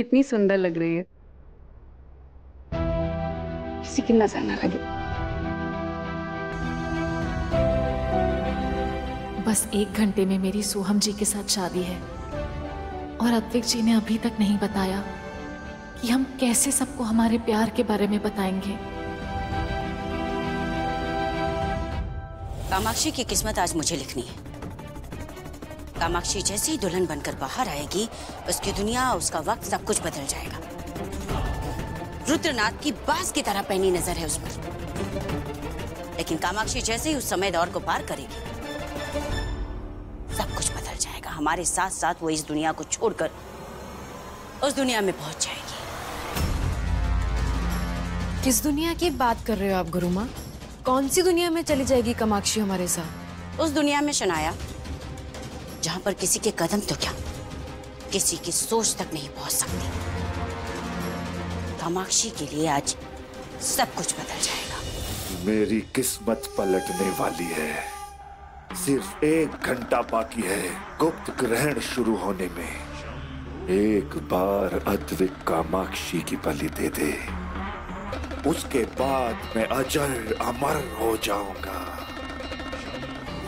कितनी सुंदर लग रही है, किसी की नजर ना लगे। बस 1 घंटे में मेरी सोहम जी के साथ शादी है और अद्विक जी ने अभी तक नहीं बताया कि हम कैसे सबको हमारे प्यार के बारे में बताएंगे। कामाक्षी की किस्मत आज मुझे लिखनी है। कामाक्षी जैसे ही दुल्हन बनकर बाहर आएगी, उसकी दुनिया, उसका वक्त, सब कुछ बदल जाएगा। रुद्रनाथ की बाज की तरह पैनी नजर है उस पर, लेकिन कामाक्षी जैसे ही उस समय दौर को पार करेगी, सब कुछ बदल जाएगा। हमारे साथ साथ वो इस दुनिया को छोड़कर उस दुनिया में पहुंच जाएगी। किस दुनिया की बात कर रहे हो आप गुरुमा? कौन सी दुनिया में चली जाएगी कामाक्षी हमारे साथ? उस दुनिया में शनाया, जहां पर किसी के कदम तो क्या, किसी की सोच तक नहीं पहुंच सकती। कामाक्षी के लिए आज सब कुछ बदल जाएगा। मेरी किस्मत पलटने वाली है। सिर्फ 1 घंटा बाकी है गुप्त ग्रहण शुरू होने में। एक बार अद्विक कामाक्षी की बलि दे दे, उसके बाद मैं अजर अमर हो जाऊंगा।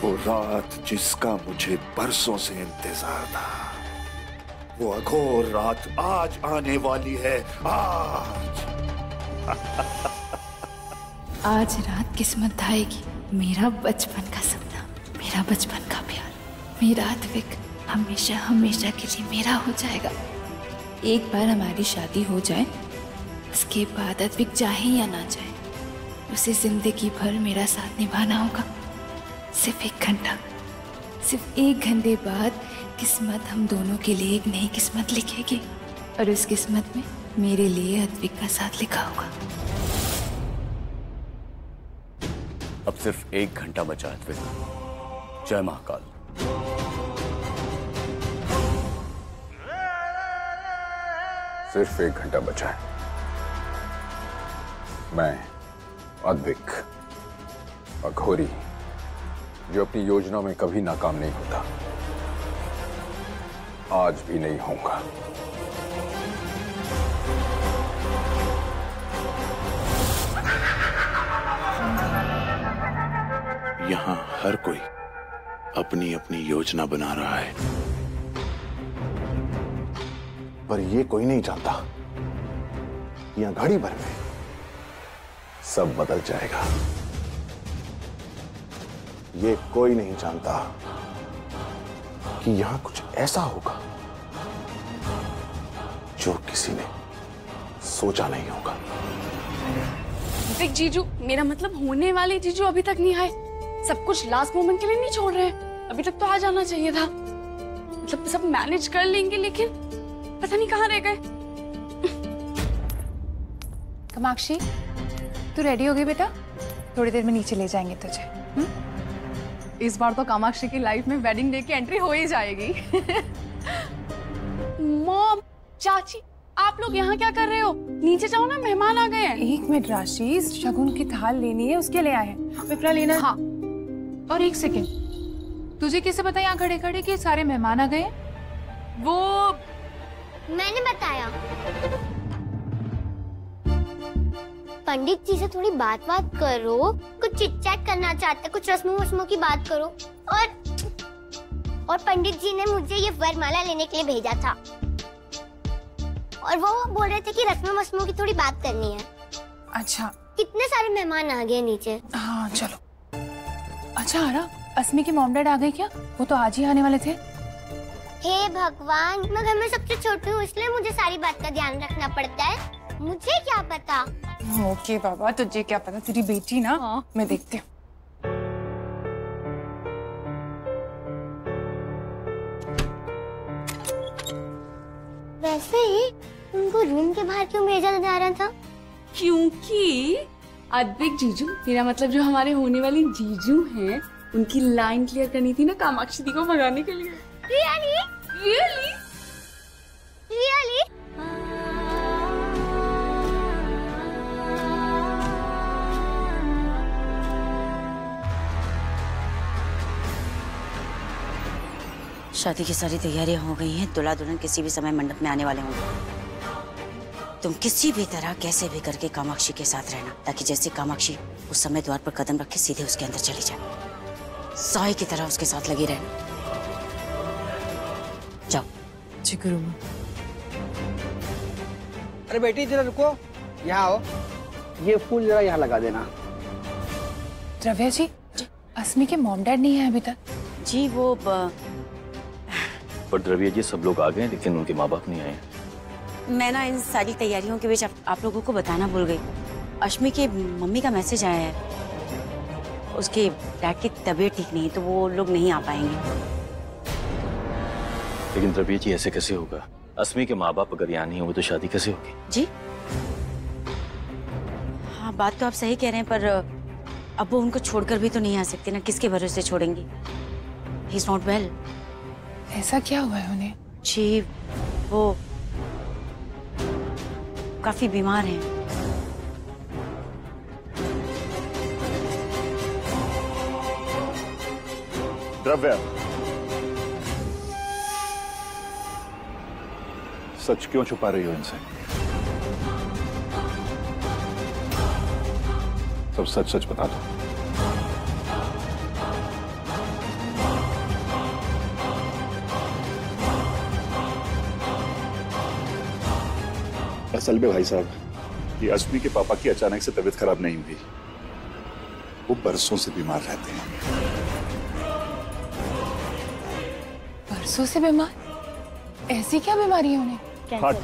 वो रात जिसका मुझे बरसों से इंतजार था, वो अघोर रात आज आने वाली है। आज रात किस्मत ढाएगी मेरा बचपन का सपना, मेरा बचपन का प्यार, मेरा अद्विक हमेशा हमेशा के लिए मेरा हो जाएगा। एक बार हमारी शादी हो जाए, उसके बाद अद्विक चाहे या ना चाहे, उसे जिंदगी भर मेरा साथ निभाना होगा। सिर्फ 1 घंटा, सिर्फ 1 घंटे बाद किस्मत हम दोनों के लिए एक नई किस्मत लिखेगी और उस किस्मत में मेरे लिए अद्विक का साथ लिखा होगा। अब सिर्फ 1 घंटा बचा अद्विक। जय महाकाल। सिर्फ 1 घंटा बचा है। मैं अद्विक, अघोरी, जो अपनी योजनाओं में कभी नाकाम नहीं होता, आज भी नहीं होऊंगा। यहाँ हर कोई अपनी अपनी योजना बना रहा है, पर ये कोई नहीं जानता, यहाँ घड़ी भर में सब बदल जाएगा। ये कोई नहीं जानता कि यहां कुछ ऐसा होगा जो किसी ने सोचा नहीं होगा। देख जीजू, मेरा मतलब होने वाले जीजू अभी तक नहीं आए। सब कुछ लास्ट मोमेंट के लिए नहीं छोड़ रहे हैं। अभी तक तो आ जाना चाहिए था। मतलब सब मैनेज कर लेंगे, लेकिन पता नहीं कहाँ रह गए। कामाक्षी, तू रेडी हो गई बेटा? थोड़ी देर में नीचे ले जाएंगे तुझे। इस बार तो कामाक्षी की लाइफ में वेडिंग डे की एंट्री हो ही जाएगी। मॉम, चाची, आप लोग यहाँ क्या कर रहे हो? नीचे जाओ ना, मेहमान आ गए हैं। 1 मिनट राशि, शगुन की थाल लेनी है, उसके लिए आए हैं। पिपरा लेना। हाँ, और 1 सेकेंड, तुझे कैसे पता यहाँ खड़े खड़े कि सारे मेहमान आ गए? वो मैंने बताया। पंडित जी से थोड़ी बात करो, कुछ चिट चैट करना चाहते, कुछ रस्मों वस्मों की बात करो। और पंडित जी ने मुझे ये वरमाला लेने के लिए भेजा था, और वो बोल रहे थे कि रस्मों वस्मों की थोड़ी बात करनी है। अच्छा, कितने सारे मेहमान आ गए नीचे। हाँ चलो। अच्छा आरा, अस्मी के मॉम डैड आ गए क्या? वो तो आज ही आने वाले थे। हे भगवान, मैं घर में सबसे छोटी हूँ, इसलिए मुझे सारी बात का ध्यान रखना पड़ता है। मुझे क्या पता। ओके बाबा, तुझे क्या पता, तेरी बेटी ना। हाँ। मैं देखती हूँ। वैसे ही उनको रूम के बाहर क्यों भेजा जा रहा था? क्योंकि अद्विक जीजू, मेरा मतलब जो हमारे होने वाले जीजू हैं, उनकी लाइन क्लियर करनी थी ना कामाक्षी दी को भगाने के लिए। रियली? रियली? रियली? शादी की सारी तैयारियां हो गई हैं। दूल्हा दुल्हन किसी भी समय मंडप में आने वाले होंगे। तुम किसी भी तरह कैसे भी करके कामाक्षी के साथ रहना, ताकि जैसे कामाक्षी उस समय द्वार पर कदम रखे सीधे उसके अंदर चली जाए, साई की तरह उसके साथ लगी रहना। जाओ। जी गुरुमा। अरे बेटी जरा रुको, यहाँ आओ, ये फूल जरा यहाँ लगा देना। द्रव्या जी, अस्मी के मॉम डैड नहीं है अभी तक? जी वो पर द्रव्या जी सब लोग आ गए, लेकिन उनके माँ बाप नहीं आए। मैं ना इन सारी तैयारियों के बीच आप लोगों को बताना भूल गई। अश्मी के मम्मी का मैसेज आया है, उसके डैड की तबीयत ठीक नहीं है, तो वो लोग नहीं आ पाएंगे। लेकिन द्रव्या जी ऐसे कैसे होगा? अस्मी के माँ बाप अगर यहाँ नहीं होंगे तो शादी कैसे होगी? जी हाँ, बात तो आप सही कह रहे हैं, पर अब वो उनको छोड़कर भी तो नहीं आ सकते ना, किसके भरोसे छोड़ेंगी? He is not well. ऐसा क्या हुआ है उन्हें? जी वो काफी बीमार हैं। द्रव्या, सच क्यों छुपा रही हो इनसे? सब सच सच बता दो। असल में भाई साहब, ये अश्मी के पापा की अचानक से तबीयत खराब नहीं हुई, वो बरसों से बीमार रहते हैं। बरसों से बीमार? ऐसी क्या बीमारी है उन्हें? हार्ट।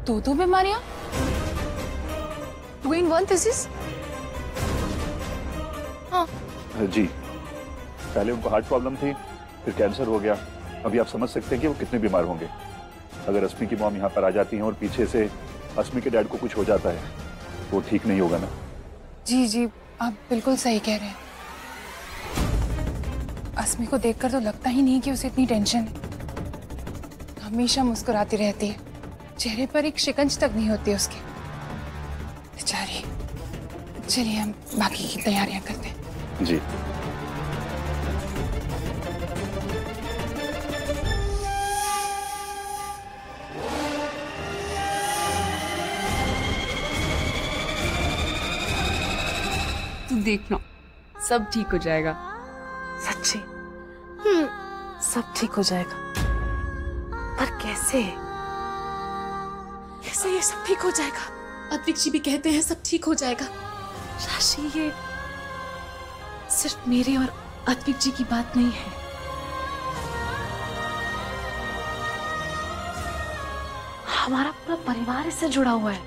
दो बीमारियां? 2 in 1 this is? हाँ। जी, पहले उनको हार्ट प्रॉब्लम थी, फिर कैंसर हो गया। अभी आप समझ सकते हैं कि वो कितने बीमार होंगे। अगर अश्मी की मॉम यहाँ पर आ जाती हैं और पीछे से अश्मी के डैड को कुछ हो जाता है, तो ठीक नहीं होगा ना। जी जी, आप बिल्कुल सही कह रहे हैं। अस्मी को देखकर तो लगता ही नहीं कि उसे इतनी टेंशन है। हमेशा मुस्कुराती रहती है, चेहरे पर एक शिकंज तक नहीं होती उसके। बेचारी। चलिए हम बाकी की तैयारियां करते हैं। जी। तू देखना, सब ठीक हो जाएगा। सच्ची? सब ठीक हो जाएगा, पर कैसे? कैसे ये सब ठीक हो जाएगा? अद्विक जी भी कहते हैं सब ठीक हो जाएगा। राशि, ये सिर्फ मेरे और अद्विक जी की बात नहीं है। हमारा पूरा परिवार इससे जुड़ा हुआ है।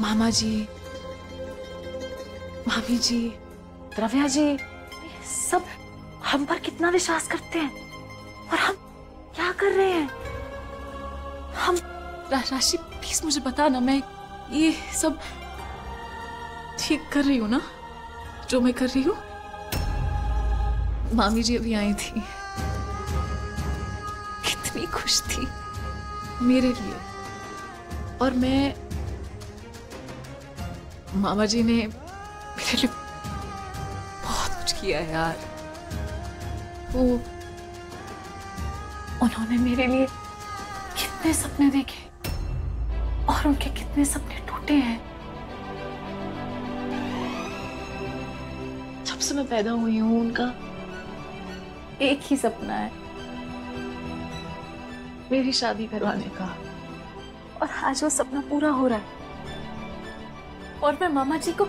मामा जी, मामी जी, द्रव्या जी, सब हम पर कितना विश्वास करते हैं, और हम क्या कर रहे हैं? हम राशि प्लीज मुझे बता ना, मैं ये सब ठीक कर रही हूँ ना जो मैं कर रही हूँ? मामी जी अभी आई थी, कितनी खुश थी मेरे लिए, और मैं, मामा जी ने मेरे लिए बहुत कुछ किया है यार। वो उन्होंने मेरे लिए कितने सपने देखे, और उनके कितने सपने टूटे हैं। जब से मैं पैदा हुई हूं उनका एक ही सपना है, मेरी शादी करवाने का, और आज वो सपना पूरा हो रहा है। और मैं मामा जी को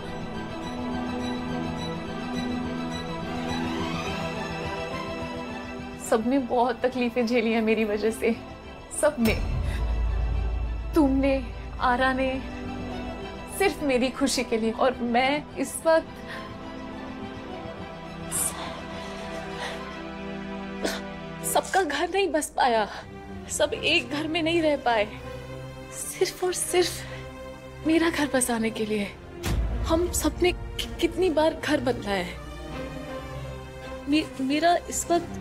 सबने बहुत तकलीफें झेली हैं मेरी वजह से, सबने, तुमने, आरा ने, सिर्फ मेरी खुशी के लिए। और मैं इस वक्त सबका घर नहीं बस पाया, सब एक घर में नहीं रह पाए, सिर्फ और सिर्फ मेरा घर बसाने के लिए। हम सबने कितनी बार घर बदला है। मेरा इस वक्त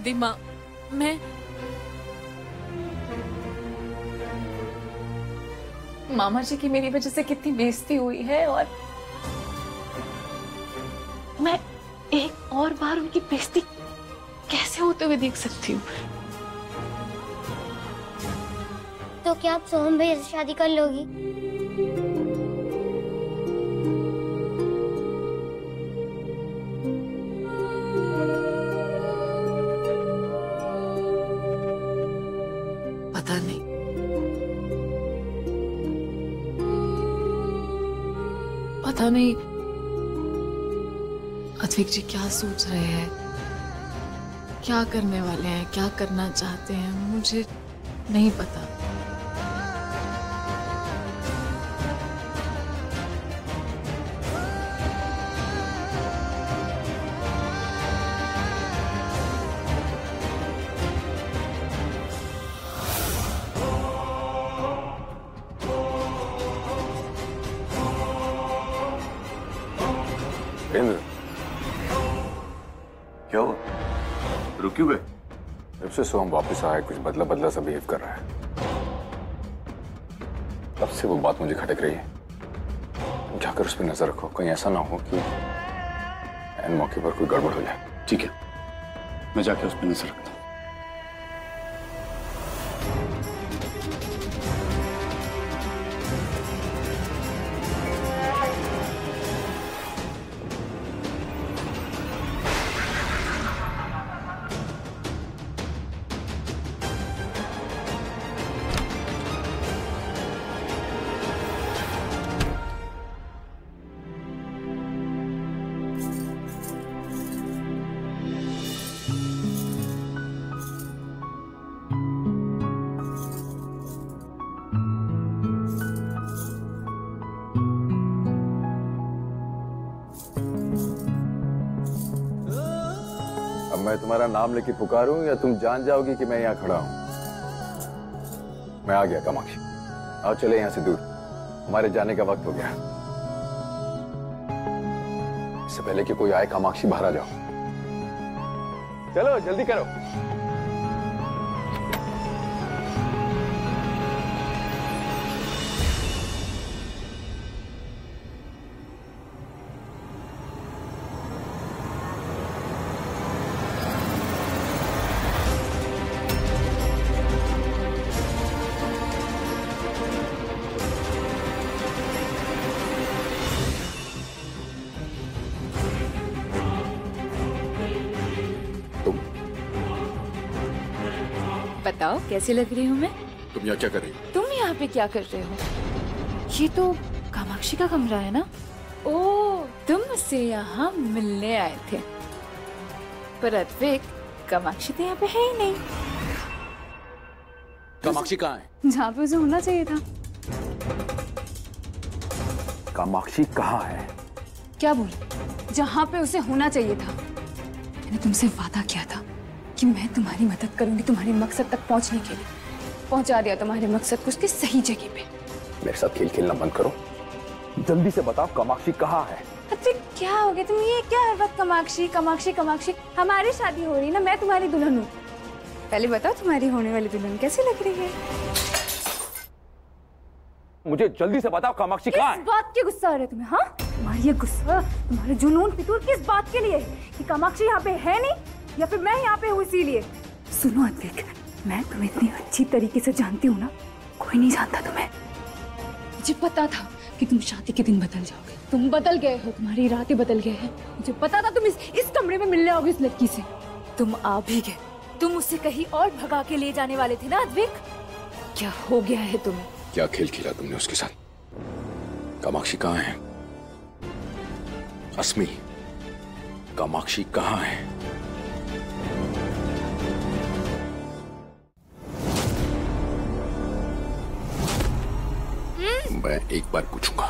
दिमाग, मैं मामा जी की मेरी वजह से कितनी बेइज्जती हुई है, और मैं एक और बार उनकी बेइज्जती कैसे कैसे होते हुए देख सकती हूँ। तो क्या आप सोहम भैया से शादी कर लोगी? पता नहीं, पता नहीं अद्विक जी क्या सोच रहे हैं, क्या करने वाले हैं, क्या करना चाहते हैं, मुझे नहीं पता। क्या हुआ? रुक क्यों गए? जब से सोहम वापस आया कुछ बदला बदला सा बिहेव कर रहा है। तब से वो बात मुझे खटक रही है। तुम जाकर उस पर नजर रखो, कहीं ऐसा ना हो कि ऐन मौके पर कोई गड़बड़ हो जाए। ठीक है, मैं जाकर उस पर नजर रखता हूँ। मैं तुम्हारा नाम लेके पुकारूं या तुम जान जाओगी कि मैं यहाँ खड़ा हूं? मैं आ गया कामाक्षी, आओ चले यहाँ से दूर, हमारे जाने का वक्त हो गया। इससे पहले कि कोई आए, कामाक्षी बाहर आ जाओ। चलो जल्दी करो। बताओ कैसी लग रही हूँ मैं? तुम यहाँ क्या कर रही हो? तुम यहाँ पे क्या कर रहे हो? ये तो कामाक्षी का कमरा है ना? ओह, तुम मुझसे यहाँ मिलने आए थे। पर अद्विक, कामाक्षी तो यहाँ पे है ही नहीं। कामाक्षी कहाँ है? जहाँ पे उसे होना चाहिए था। कामाक्षी कहाँ है? क्या बोले? जहाँ पे उसे होना चाहिए था। मैंने तुमसे वादा किया था कि मैं तुम्हारी मदद करूंगी तुम्हारे मकसद तक पहुंचने के लिए। पहुंचा दिया तुम्हारे मकसद को उसकी सही जगह पे। मेरे साथ खेल खेलना बंद करो, जल्दी से बताओ कामाक्षी कहाँ है? अच्छा क्या हो गया? तुम ये क्या हर वक्त कामाक्षी कामाक्षी कामाक्षी? हमारी शादी हो रही ना, मैं तुम्हारी दुल्हन हूँ। पहले बताओ तुम्हारी होने वाली दुल्हन कैसी लग रही है? मुझे जल्दी से बताओ कामाक्षी कहाँ है? किस बात के गुस्सा आ रहा है तुम्हें? हाँ, तुम्हारी ये गुस्सा, तुम्हारे जुनून फितूर किस बात के लिए कि कामाक्षी यहाँ पे है नहीं या फिर मैं यहाँ पे हूँ इसीलिए? सुनो अद्विक, मैं तुम्हें इतनी अच्छी तरीके से जानती हूँ ना, कोई नहीं जानता तुम्हें। मुझे पता था कि तुम शादी के दिन बदल जाओगे। तुम बदल गए हो, तुम्हारी इरादे बदल गए हैं। मुझे पता था तुम इस कमरे में मिलने आओगे इस लड़की से। तुम आ भी गए। तुम उससे कहीं और भगा के ले जाने वाले थे ना अद्विक? क्या हो गया है तुम्हें? क्या खेल खेला तुमने उसके साथ? कामाक्षी कहाँ है? अस्मी, कामाक्षी कहाँ है? मैं एक बार पूछूंगा,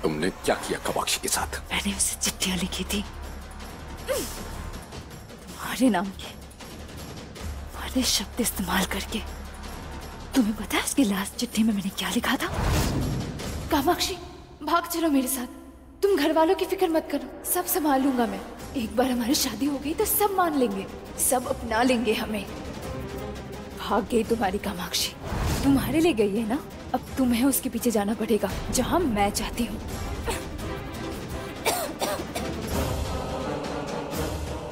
तुमने क्या किया कामाक्षी के साथ? मैंने उसे चिट्ठियां लिखी थी तुम्हारे नाम की, तुम्हारे शब्द इस्तेमाल करके। तुम्हें पता है उसकी लास्ट चिट्ठी में मैंने क्या लिखा था? कामाक्षी भाग चलो मेरे साथ, तुम घर वालों की फिक्र मत करो, सब संभाल लूंगा मैं। एक बार हमारी शादी हो गई तो सब मान लेंगे, सब अपना लेंगे हमें। भाग गई तुम्हारी कामाक्षी, तुम्हारे लिए गई है ना, अब तुम्हें उसके पीछे जाना पड़ेगा जहां मैं चाहती हूँ।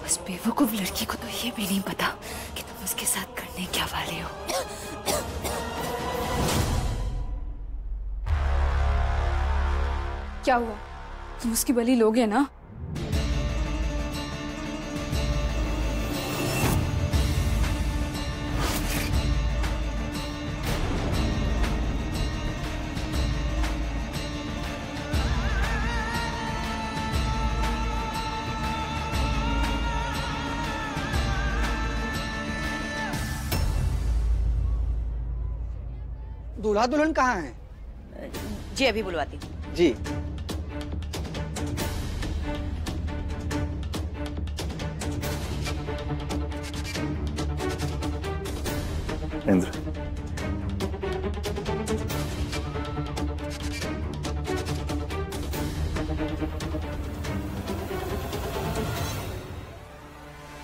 उस बेवकूफ बेवकूफ लड़की को तो ये भी नहीं पता कि तुम उसके साथ करने क्या वाले हो। क्या हुआ? तुम उसकी बलि लोगे ना? दूल्हा दुल्हन कहाँ है? जी अभी बुलवाती हूँ। जी। इंद्र,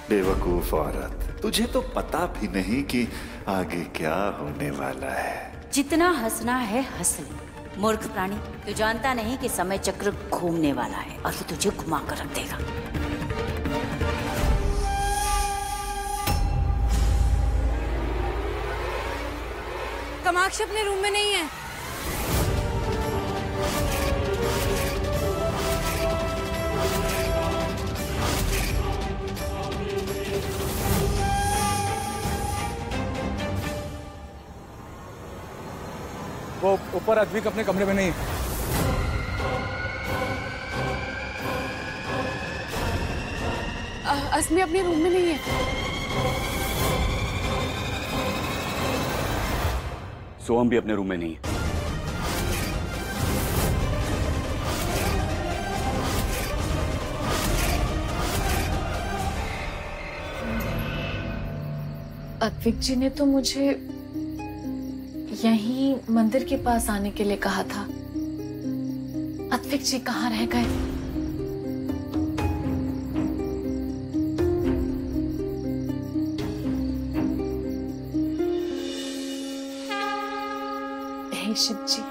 बेवकूफ औरत, तुझे तो पता भी नहीं कि आगे क्या होने वाला है। जितना हंसना है हंस ले, मूर्ख प्राणी। तू जानता नहीं कि समय चक्र घूमने वाला है और वो तुझे घुमा कर रख देगा। कामाक्षी अपने रूम में नहीं है। वो ऊपर अद्विक अपने कमरे में नहीं है। अस्मी अपने रूम में नहीं है। सोहम भी अपने रूम में नहीं है। अद्विक जी ने तो मुझे यहीं मंदिर के पास आने के लिए कहा था। अद्विक जी कहाँ रह गए? हे शिव जी,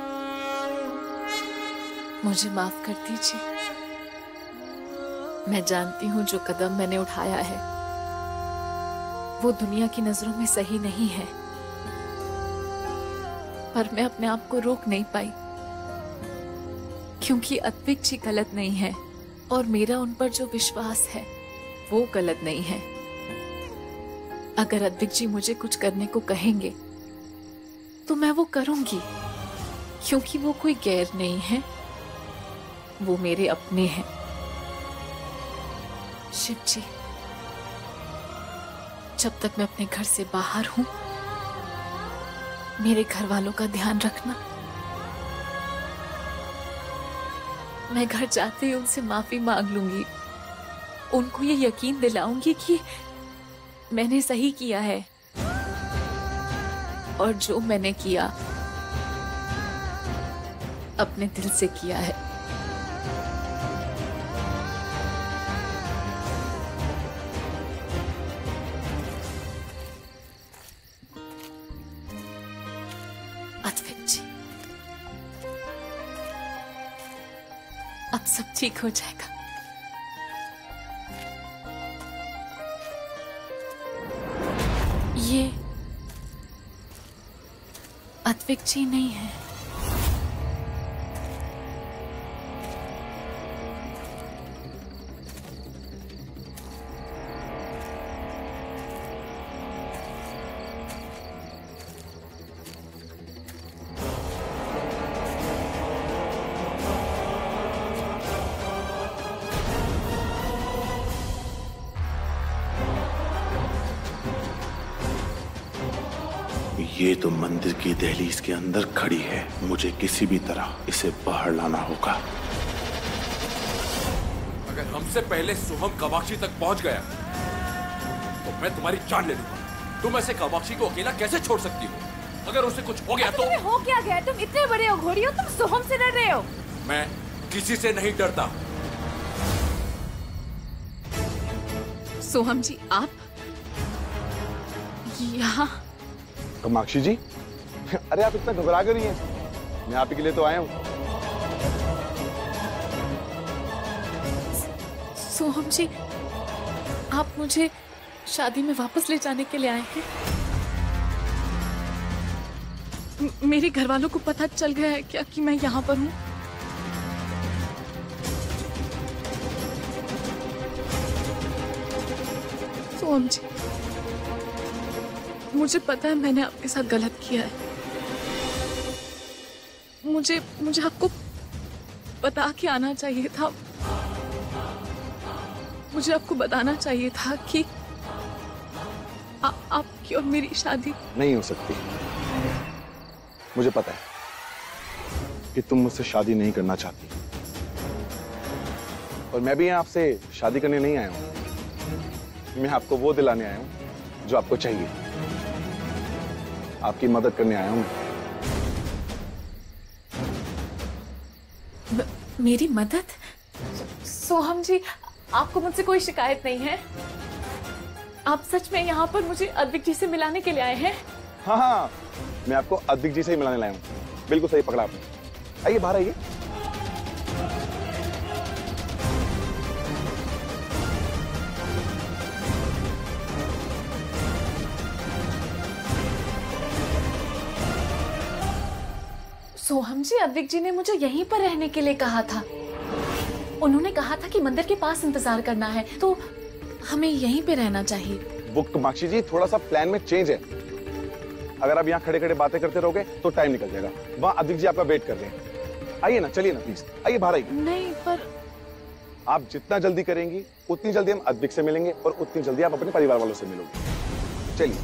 मुझे माफ कर दीजिए। मैं जानती हूँ जो कदम मैंने उठाया है वो दुनिया की नजरों में सही नहीं है, पर मैं अपने आप को रोक नहीं पाई क्योंकि अद्विक जी गलत नहीं है और मेरा उन पर जो विश्वास है वो गलत नहीं है। अगर अद्विक जी मुझे कुछ करने को कहेंगे तो मैं वो करूंगी क्योंकि वो कोई गैर नहीं है, वो मेरे अपने हैं। शिव जी, जब तक मैं अपने घर से बाहर हूं मेरे घर वालों का ध्यान रखना। मैं घर जाते ही उनसे माफी मांग लूंगी, उनको ये यकीन दिलाऊंगी कि मैंने सही किया है और जो मैंने किया अपने दिल से किया है। अद्विक जी, अब सब ठीक हो जाएगा। ये अद्विक जी नहीं है। ये तो मंदिर की दहलीज के अंदर खड़ी है, मुझे किसी भी तरह इसे बाहर लाना होगा। अगर हमसे पहले सोहम कामाक्षी तक पहुंच गया तो मैं तुम्हारी जान ले लूंगा। तुम ऐसे कामाक्षी को अकेला कैसे छोड़ सकती हो? अगर उसे कुछ हो गया तो? तुम्हें हो क्या गया? तुम इतने बड़े हो घोड़ी हो, तुम सोहम से डर रहे हो? मैं किसी से नहीं डरता। सोहम जी, आप यहाँ? कामाक्षी जी, अरे आप इतना घबरा क्यों नहीं हैं? मैं आप ही के लिए तो आया हूँ। सोहम जी, आप मुझे शादी में वापस ले जाने के लिए आए हैं? मेरे घर वालों को पता चल गया है क्या कि मैं यहाँ पर हूँ? सोहम जी, मुझे पता है मैंने आपके साथ गलत किया है। मुझे आपको बता के आना चाहिए था। मुझे आपको बताना चाहिए था कि आपकी और मेरी शादी नहीं हो सकती। मुझे पता है कि तुम मुझसे शादी नहीं करना चाहती, और मैं भी यहाँ आपसे शादी करने नहीं आया हूँ। मैं आपको वो दिलाने आया हूँ जो आपको चाहिए। आपकी मदद करने आया हूँ। मेरी मदद? सोहम जी, आपको मुझसे कोई शिकायत नहीं है? आप सच में यहाँ पर मुझे अद्विक जी से मिलाने के लिए आए हैं? हाँ हाँ, मैं आपको अद्विक जी से ही मिलाने लाया हूँ। बिल्कुल सही पकड़ा आपने। आइए बाहर आइए। सोहम जी, अद्विक जी ने मुझे यहीं पर रहने के लिए कहा था। उन्होंने कहा था कि मंदिर के पास इंतजार करना है, तो हमें यहीं पे रहना चाहिए। वो कामाक्षी जी, थोड़ा सा प्लान में चेंज है। अगर आप यहाँ खड़े खड़े बातें करते रहोगे तो टाइम निकल जाएगा। वहाँ अद्विक जी आपका वेट कर रहे हैं। आइए ना, चलिए ना प्लीज, आइए बाहर आइए। नहीं, पर आप जितना जल्दी करेंगी उतनी जल्दी हम अद्विक से मिलेंगे, और उतनी जल्दी आप अपने परिवार वालों से मिलोगे। चलिए।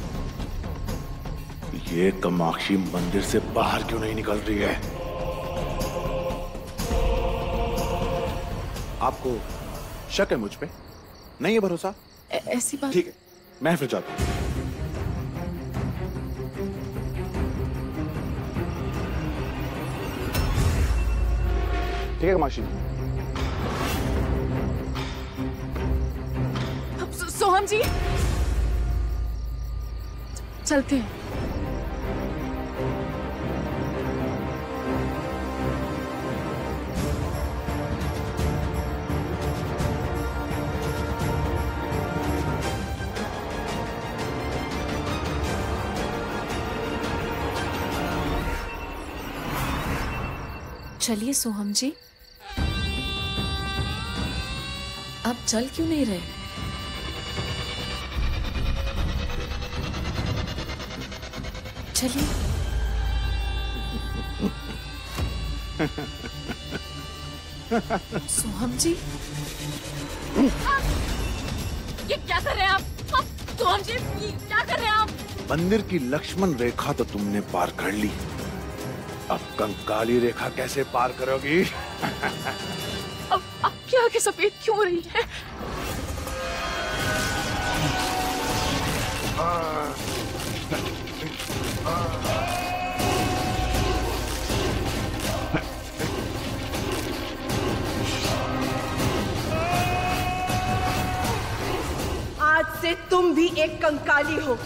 ये कामाक्षी मंदिर से बाहर क्यों नहीं निकल रही है? आपको शक है मुझ पे? नहीं है भरोसा? ऐसी बात। ठीक है, मैं फिर जाता हूं। ठीक है कामाक्षी। सोहम जी, चलते हैं। चलिए सोहम जी। आप चल क्यों नहीं रहे? चलिए। सोहम जी, ये क्या कर रहे हैं आप? सोहम जी, ये क्या कर रहे हैं आप? मंदिर की लक्ष्मण रेखा तो तुमने पार कर ली, अब कंकाली रेखा कैसे पार करोगी? अब आपकी आंखें सफेद क्यों हो रही है? आज से तुम भी एक कंकाली हो।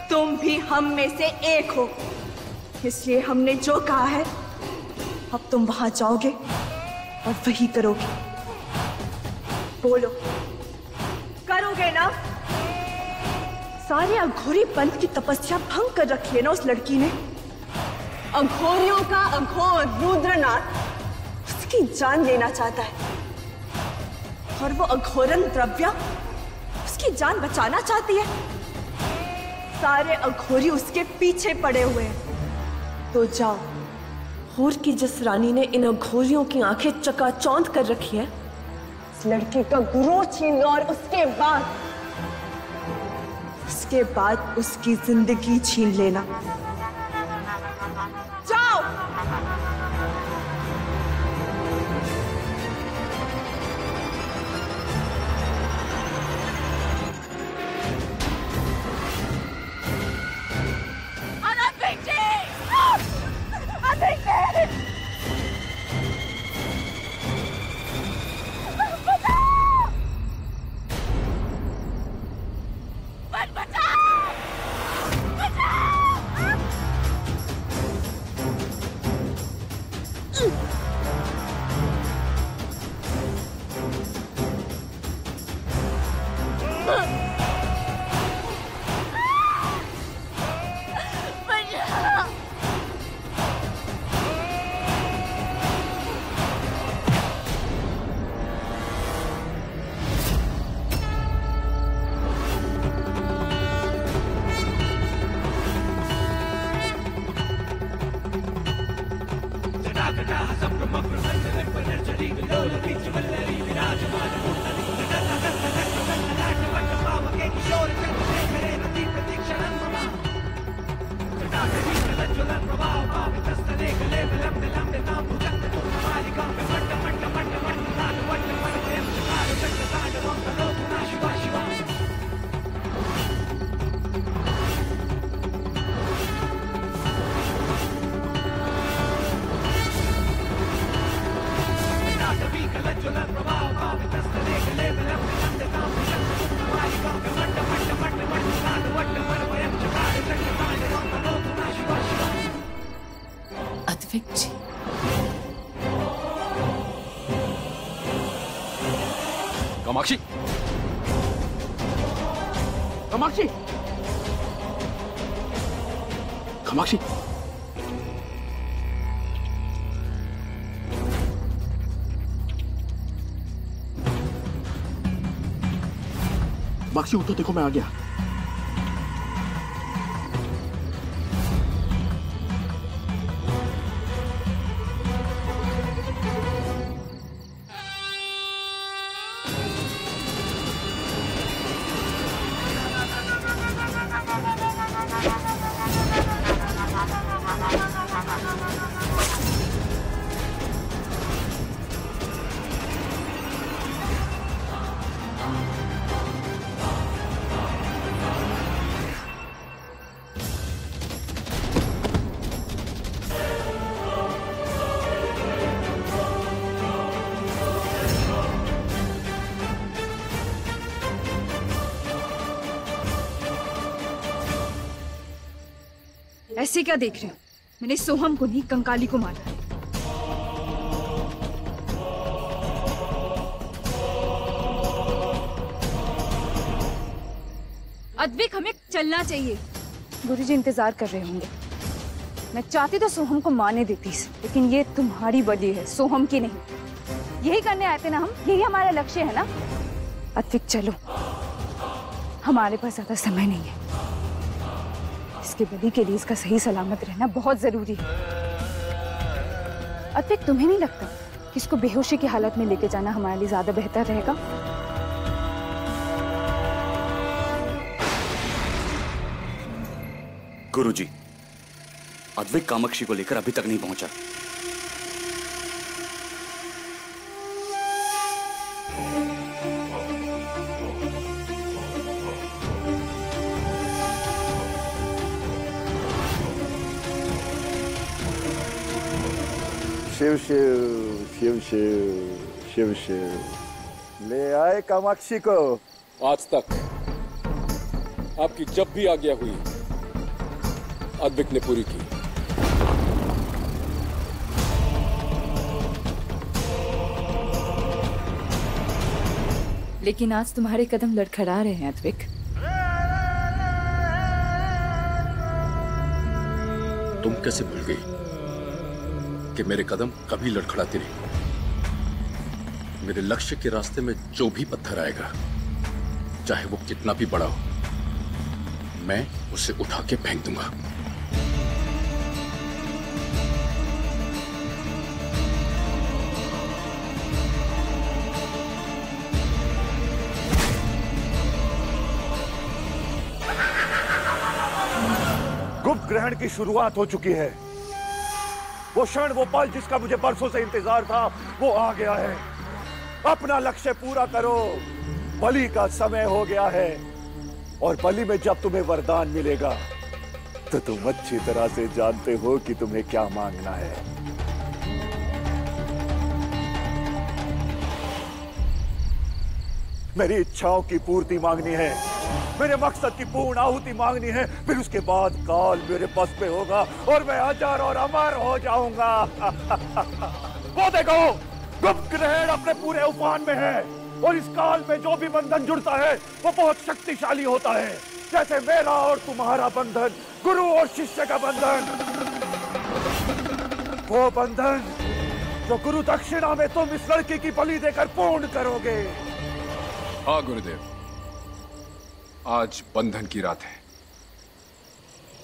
तुम भी हम में से एक हो। इसलिए हमने जो कहा है, अब तुम वहां जाओगे और वही करोगे। बोलो, करोगे ना? सारे अघोरी पंथ की तपस्या भंग कर रखी है ना उस लड़की ने। अघोरियों का अघोर रुद्रनाथ उसकी जान लेना चाहता है, और वो अघोरन द्रव्या उसकी जान बचाना चाहती है। सारे अघोरी उसके पीछे पड़े हुए हैं। तो जाओ, होर की जिस रानी ने इन अघोरियों की आंखें चकाचौंध कर रखी है, उस लड़की का गुरु छीन लो, और उसके बाद उसकी जिंदगी छीन लेना। जाओ। अद्विक जी, कामाक्षी, कामाक्षी, कामाक्षी, कामाक्षी उठो, देखो मैं आ गया। ऐसे क्या देख रहे हो? मैंने सोहम को नहीं, कंकाली को मारा है। अद्विक, हमें चलना चाहिए। गुरुजी इंतजार कर रहे होंगे। मैं चाहती तो सोहम को मारने देती, लेकिन ये तुम्हारी बलि है, सोहम की नहीं। यही करने आए थे ना हम, यही हमारा लक्ष्य है ना। अद्विक चलो, हमारे पास ज्यादा समय नहीं है। इसके बलि के लिए इसका सही सलामत रहना बहुत जरूरी है। अद्विक, तुम्हें नहीं लगता कि इसको बेहोशी की हालत में लेके जाना हमारे लिए ज्यादा बेहतर रहेगा? गुरुजी, अद्विक कामाक्षी को लेकर अभी तक नहीं पहुंचा। शिव शिव शिव शिव शिव शिव, ले आए कामाक्षी को। आज तक आपकी जब भी आज्ञा हुई अद्विक ने पूरी की। लेकिन आज तुम्हारे कदम लड़खड़ा रहे हैं अद्विक। तुम कैसे भूल गई कि मेरे कदम कभी लड़खड़ाते नहीं? मेरे लक्ष्य के रास्ते में जो भी पत्थर आएगा, चाहे वो कितना भी बड़ा हो, मैं उसे उठा के फेंक दूंगा। गुप्त ग्रहण की शुरुआत हो चुकी है। वो क्षण, वो पल जिसका मुझे बरसों से इंतजार था, वो आ गया है। अपना लक्ष्य पूरा करो, बलि का समय हो गया है। और बलि में जब तुम्हें वरदान मिलेगा तो तुम अच्छी तरह से जानते हो कि तुम्हें क्या मांगना है। मेरी इच्छाओं की पूर्ति मांगनी है, मेरे मकसद की पूर्ण आहुति मांगनी है। फिर उसके बाद काल मेरे बस में होगा और मैं अजर और अमर हो जाऊंगा। वो देखो, गुप्त ग्रहण अपने पूरे उफान में है और इस काल में जो भी बंधन जुड़ता है वो बहुत शक्तिशाली होता है। जैसे मेरा और तुम्हारा बंधन, गुरु और शिष्य का बंधन, वो बंधन जो गुरु दक्षिणा में तुम इस लड़की की बलि देकर पूर्ण करोगे। हाँ गुरुदेव, आज बंधन की रात है,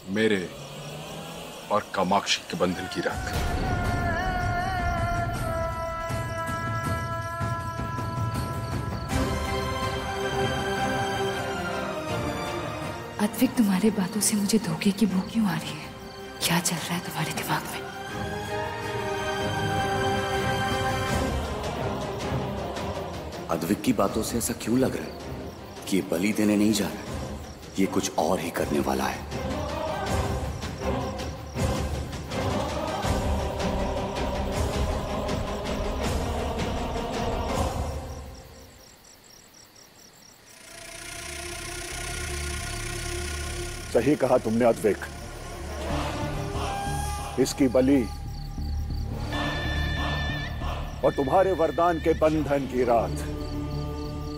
मेरे और कामाक्षी के बंधन की रात। अद्विक, तुम्हारे बातों से मुझे धोखे की भूख क्यों आ रही है? क्या चल रहा है तुम्हारे दिमाग में? अद्विक की बातों से ऐसा क्यों लग रहा है कि ये बलि देने नहीं जा रहा, ये कुछ और ही करने वाला है। सही कहा तुमने अद्विक, इसकी बलि और तुम्हारे वरदान के बंधन की रात,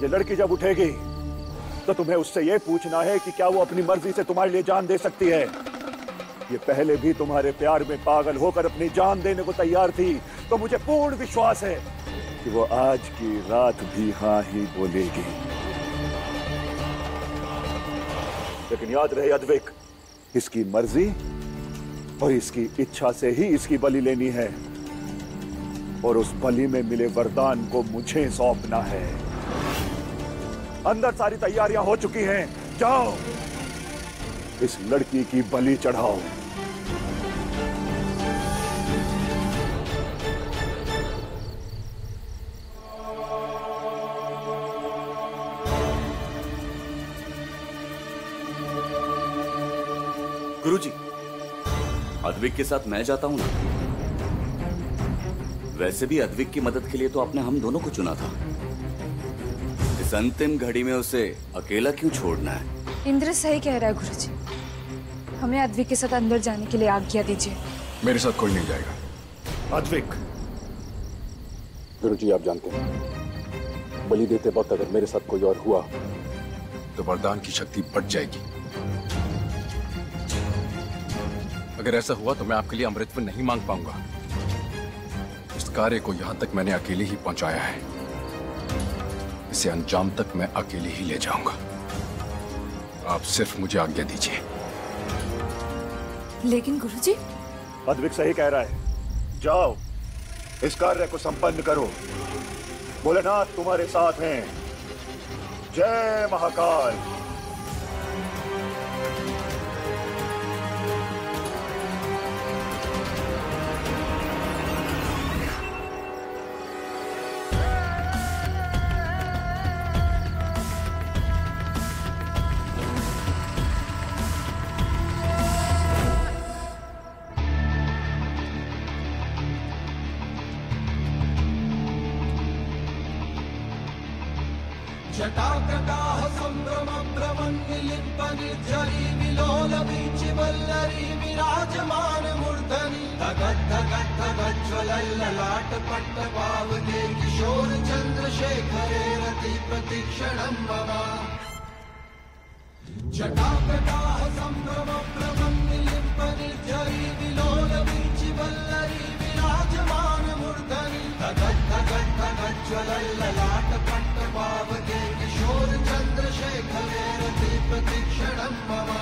ये लड़की जब उठेगी तो तुम्हें उससे यह पूछना है कि क्या वो अपनी मर्जी से तुम्हारे लिए जान दे सकती है। ये पहले भी तुम्हारे प्यार में पागल होकर अपनी जान देने को तैयार थी, तो मुझे पूर्ण विश्वास है कि वो आज की रात भी हाँ ही बोलेगी। लेकिन याद रहे अद्विक, इसकी मर्जी और इसकी इच्छा से ही इसकी बलि लेनी है, और उस बलि में मिले वरदान को मुझे सौंपना है। अंदर सारी तैयारियां हो चुकी हैं, जाओ इस लड़की की बलि चढ़ाओ। गुरुजी, अद्विक के साथ मैं जाता हूं ना। वैसे भी अद्विक की मदद के लिए तो आपने हम दोनों को चुना था। इस अंतिम घड़ी में उसे अकेला क्यों छोड़ना है? इंद्र सही कह रहा है गुरुजी, हमें अद्विक के साथ अंदर जाने के लिए आज्ञा दीजिए। मेरे साथ कोई नहीं जाएगा। अद्विक, गुरुजी आप जानते हैं, बलि देते वक्त अगर मेरे साथ कोई और हुआ तो वरदान की शक्ति बढ़ जाएगी। अगर ऐसा हुआ तो मैं आपके लिए अमृतत्व नहीं मांग पाऊंगा। इस कार्य को यहां तक मैंने अकेले ही पहुंचाया है, इसे अंजाम तक मैं अकेले ही ले जाऊंगा। आप सिर्फ मुझे आज्ञा दीजिए। लेकिन गुरुजी, अद्विक सही कह रहा है, जाओ इस कार्य को संपन्न करो। भोलेनाथ तुम्हारे साथ हैं। जय महाकाल। जटाकटाह संभ्रम भ्रमन्निलिम्प निर्झरी विलोल वीचि वल्लरी विराजमान मूर्धनि धगत् धगत् धगत् ज्वलल्ललाट पट्टपावके किशोर चन्द्रशेखरे रति प्रतिक्षणं मम। जटाकटाह संभ्रम भ्रमन्निलिम्प निर्झरी विलोल वीचि वल्लरी विराजमान मूर्धनि धगत् धगत् धगत् ज्वलल्ललाट पट्टपावके किशोर चन्द्रशेखरे रति प्रतिक्षणं मम।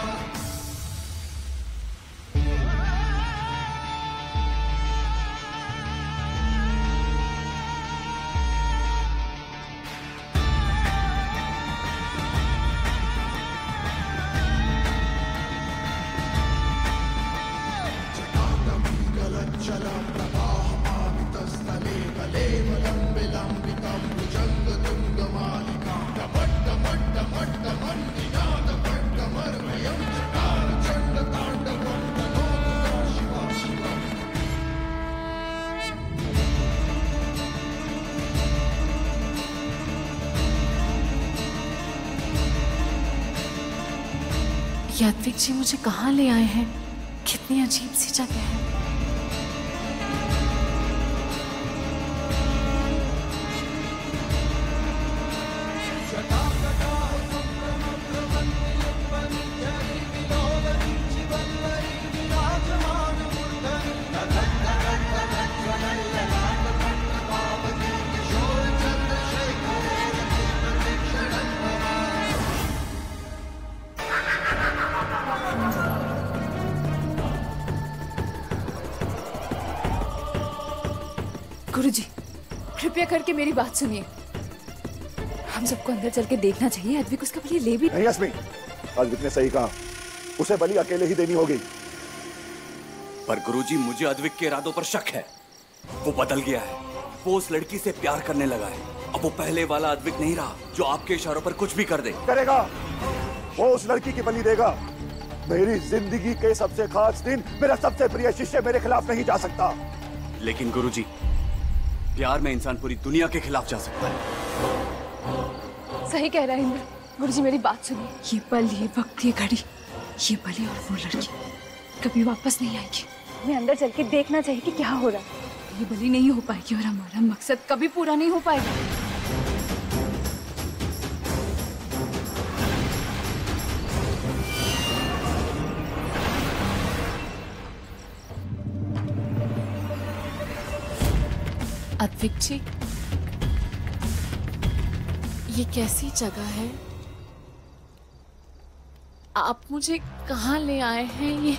अद्विक जी मुझे कहाँ ले आए हैं? कितनी अजीब सी जगह है। गुरुजी, कृपया करके मेरी बात सुनिए। हम सबको अंदर चल के देखना चाहिए। अद्विक उसका बलि ले भी नहीं अस्मी, अद्विक ने सही कहा, उसे बलि अकेले ही देनी होगी। पर गुरुजी, मुझे अद्विक के इरादों पर शक है। वो बदल गया है, वो उस लड़की से प्यार करने लगा है अब वो पहले वाला अद्विक नहीं रहा जो आपके इशारों पर कुछ भी कर दे। करेगा, वो उस लड़की की बलि देगा। मेरी जिंदगी के सबसे खास दिन मेरा सबसे प्रिय शिष्य मेरे खिलाफ नहीं जा सकता। लेकिन गुरुजी, प्यार में इंसान पूरी दुनिया के खिलाफ जा सकता है। सही कह रहा है इंद्र। गुरुजी मेरी बात सुनिए, ये पल, ये वक्त, ये घड़ी, ये बलि और वो लड़की कभी वापस नहीं आएगी। हमें अंदर चल के देखना चाहिए कि क्या हो रहा है। ये बलि नहीं हो पाएगी और हमारा मकसद कभी पूरा नहीं हो पाएगा। अद्विक जी, ये कैसी जगह है? आप मुझे कहाँ ले आए हैं? ये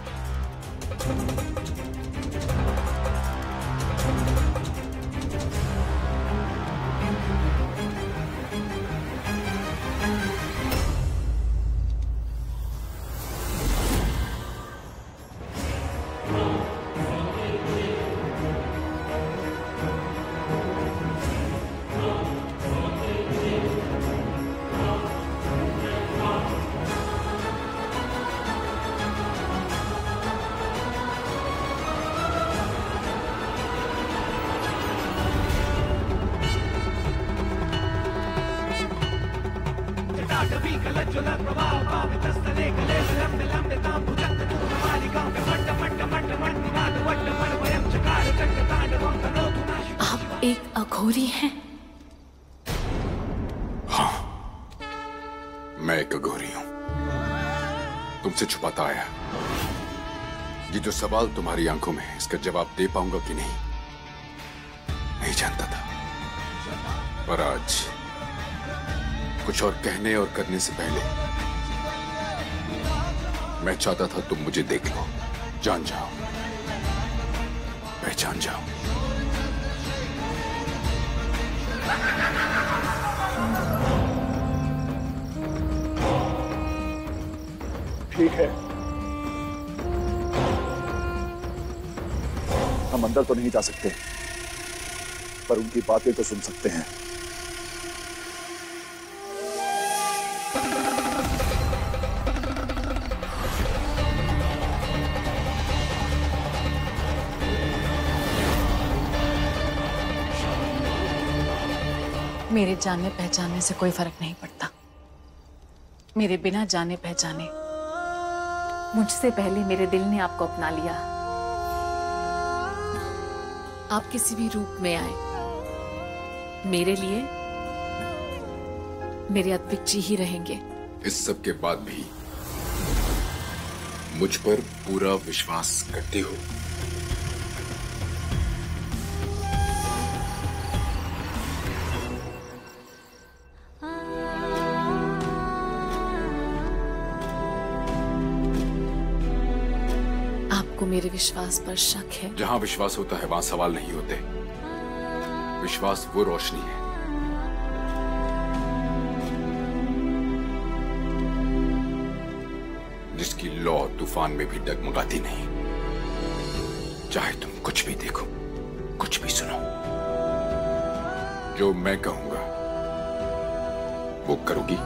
आप एक अघोरी हैं? हाँ, मैं एक अघोरी हूं। तुमसे छुपाता आया। ये जो सवाल तुम्हारी आंखों में है, इसका जवाब दे पाऊंगा कि नहीं जानता था। पर आज कुछ और कहने और करने से पहले मैं चाहता था तुम मुझे देख लो, जान जाओ, पहचान जाओ। ठीक है, हम अंदर तो नहीं जा सकते, पर उनकी बातें तो सुन सकते हैं। मेरे जाने पहचानने से कोई फर्क नहीं पड़ता। मेरे बिना जाने पहचाने मुझसे पहले मेरे दिल ने आपको अपना लिया। आप किसी भी रूप में आए, मेरे लिए मेरे अद्विक जी ही रहेंगे। इस सब के बाद भी मुझ पर पूरा विश्वास करती हो? आपको मेरे विश्वास पर शक है? जहां विश्वास होता है वहां सवाल नहीं होते। विश्वास वो रोशनी है जिसकी लौ तूफान में भी डगमगाती नहीं। चाहे तुम कुछ भी देखो, कुछ भी सुनो, जो मैं कहूंगा वो करोगी?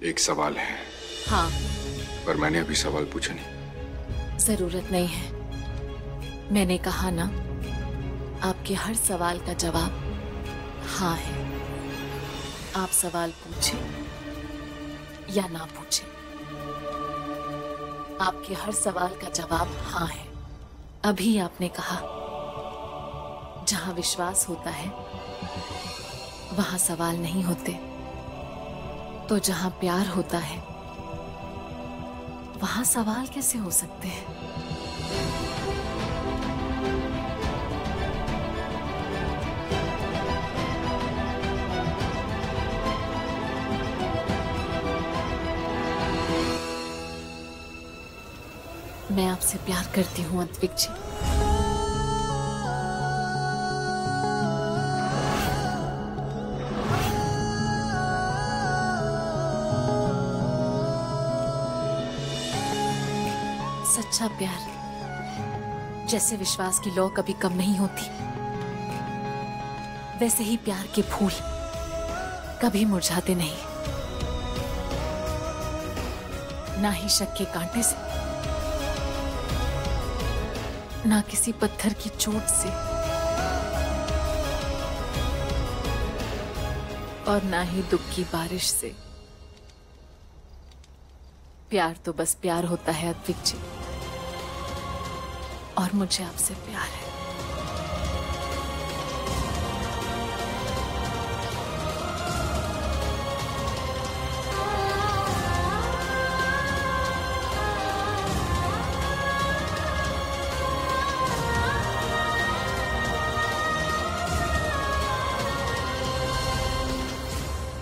एक सवाल है। हाँ। पर मैंने अभी सवाल पूछा नहीं। जरूरत नहीं है। मैंने कहा ना, आपके हर सवाल का जवाब हाँ है। आप सवाल पूछे या ना पूछे, आपके हर सवाल का जवाब हाँ है। अभी आपने कहा जहां विश्वास होता है वहां सवाल नहीं होते, तो जहां प्यार होता है वहां सवाल कैसे हो सकते हैं? मैं आपसे प्यार करती हूँ अद्विक जी। सच्चा प्यार जैसे विश्वास की लौ कभी कम नहीं होती, वैसे ही प्यार के फूल कभी मुरझाते नहीं, ना ही शक के कांटे से, ना किसी पत्थर की चोट से, और ना ही दुख की बारिश से। प्यार तो बस प्यार होता है अद्विक जी, और मुझे आपसे प्यार है।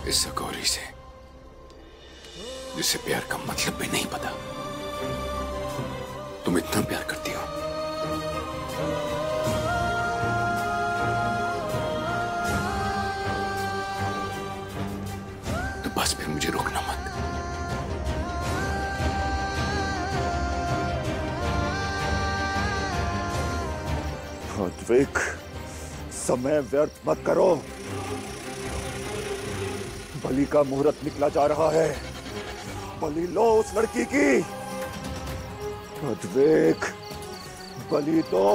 इस गौरी से जिसे प्यार का मतलब भी नहीं पता, तुम इतना प्यार करती हो। तो बस फिर मुझे रोकना मत। अद्विक, समय व्यर्थ मत करो। बलि का मुहूर्त निकला जा रहा है। बलि लो उस लड़की की। अद्विक, बलि दो।